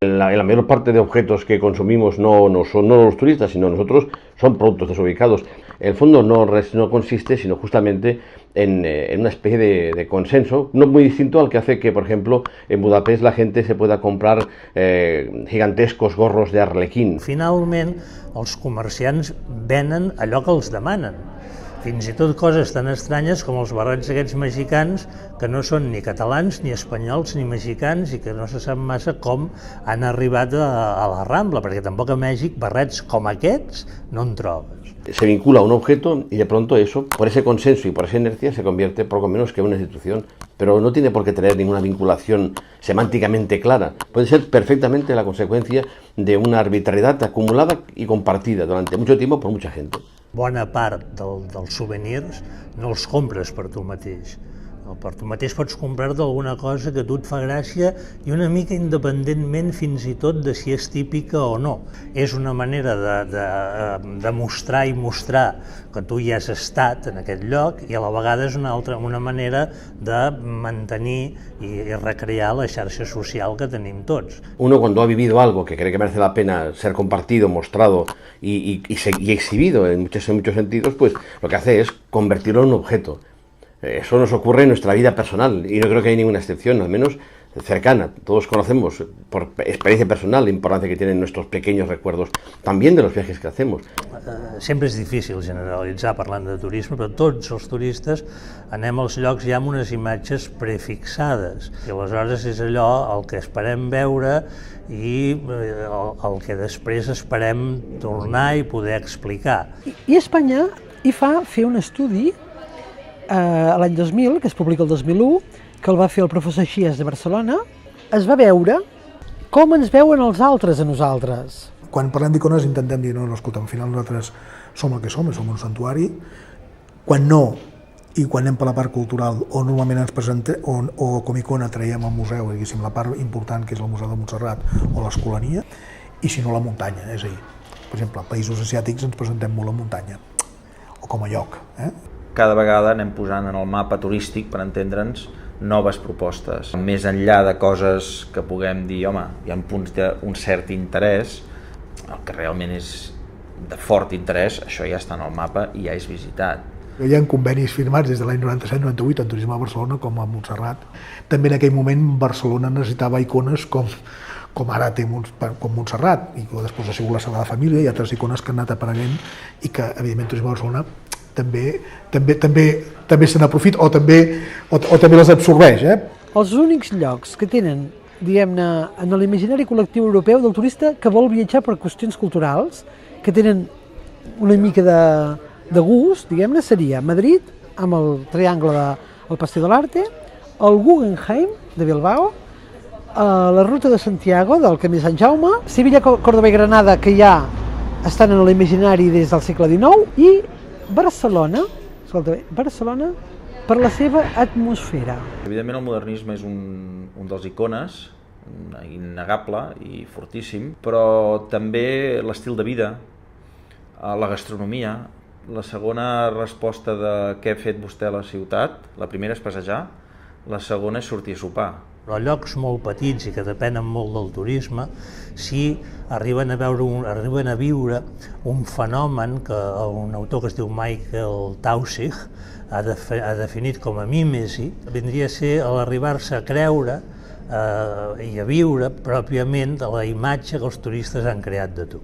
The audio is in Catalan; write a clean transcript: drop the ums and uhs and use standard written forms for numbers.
La mayor parte de objetos que consumimos no son los turistas, sino nosotros, son productos desubicados. El fondo no consiste, sino justamente en una especie de consenso, no muy distinto al que hace que, por ejemplo, en Budapest la gente se pueda comprar gigantescos gorros de arlequín. Finalment, els comerciants venen allò que els demanen. Fins i tot coses tan estranyes com els barrets aquests mexicans que no són ni catalans, ni espanyols, ni mexicans i que no se sap massa com han arribat a la Rambla, perquè tampoc a Mèxic barrets com aquests no en trobes. Se vincula a un objeto y de pronto eso, por ese consenso y por esa inercia, se convierte poco menos que en una institución, pero no tiene por qué tener ninguna vinculación semánticamente clara. Puede ser perfectamente la consecuencia de una arbitrariedad acumulada y compartida durante mucho tiempo por mucha gente. Bona part dels souvenirs no els compres per tu mateix. Per tu mateix pots comprar-te alguna cosa que a tu et fa gràcia i una mica independentment fins i tot de si és típica o no. És una manera de mostrar i mostrar que tu hi has estat en aquest lloc i a la vegada és una manera de mantenir i recrear la xarxa social que tenim tots. Uno cuando ha vivido algo que cree que merece la pena ser compartido, mostrado y exhibido en muchos sentidos, pues lo que hace es convertirlo en un objeto. Eso nos ocurre en nuestra vida personal y no creo que hay ninguna excepción, al menos cercana. Todos conocemos por experiencia personal la importancia que tienen nuestros pequeños recuerdos, también de los viajes que hacemos. Sempre és difícil generalitzar parlant de turisme, però tots els turistes anem als llocs ja amb unes imatges prefixades. I aleshores és allò el que esperem veure i el que després esperem tornar i poder explicar. I Espanya hi fa fer un estudi l'any 2000, que es publica el 2001, que el va fer el professor Xies de Barcelona, es va veure com ens veuen els altres a nosaltres. Quan parlem d'icones intentem dir, no, escolta, al final nosaltres som el que som un santuari, quan no, i quan anem per la part cultural, o normalment ens presentem, o com a icona traiem al museu, diguéssim, la part important que és el Museu de Montserrat o l'Escolania, i si no la muntanya, és a dir, per exemple, en països asiàtics ens presentem molt a muntanya, o com a lloc. Cada vegada anem posant en el mapa turístic, per entendre'ns, noves propostes. Més enllà de coses que puguem dir, home, hi ha punts d'un cert interès, el que realment és de fort interès, això ja està en el mapa i ja és visitat. Hi ha convenis firmats des de l'any 97-98 en turisme a Barcelona com a Montserrat. També en aquell moment Barcelona necessitava icones com ara té com Montserrat, i després ha sigut la Sagrada Família i altres icones que han anat apareguent i que, evidentment, turisme a Barcelona també se n'aprofita o també les absorbeix. Els únics llocs que tenen, diguem-ne, en l'imaginari col·lectiu europeu del turista que vol viatjar per qüestions culturals, que tenen una mica de gust, diguem-ne, seria Madrid, amb el triangle del Paseo de l'Arte, el Guggenheim de Bilbao, la ruta de Santiago del Camí de Sant Jaume, Sevilla, Córdoba i Granada, que ja estan en l'imaginari des del segle XIX, i Barcelona per la seva atmosfera. Evidentment el modernisme és un dels icones, innegable i fortíssim, però també l'estil de vida, la gastronomia. La segona resposta de què ha fet vostè a la ciutat, la primera és passejar, la segona és sortir a sopar. Però llocs molt petits i que depenen molt del turisme, sí arriben a viure un fenomen que un autor que es diu Michael Taussig ha definit com a mímesi, vindria a ser l'arribar-se a creure i a viure pròpiament de la imatge que els turistes han creat de tu.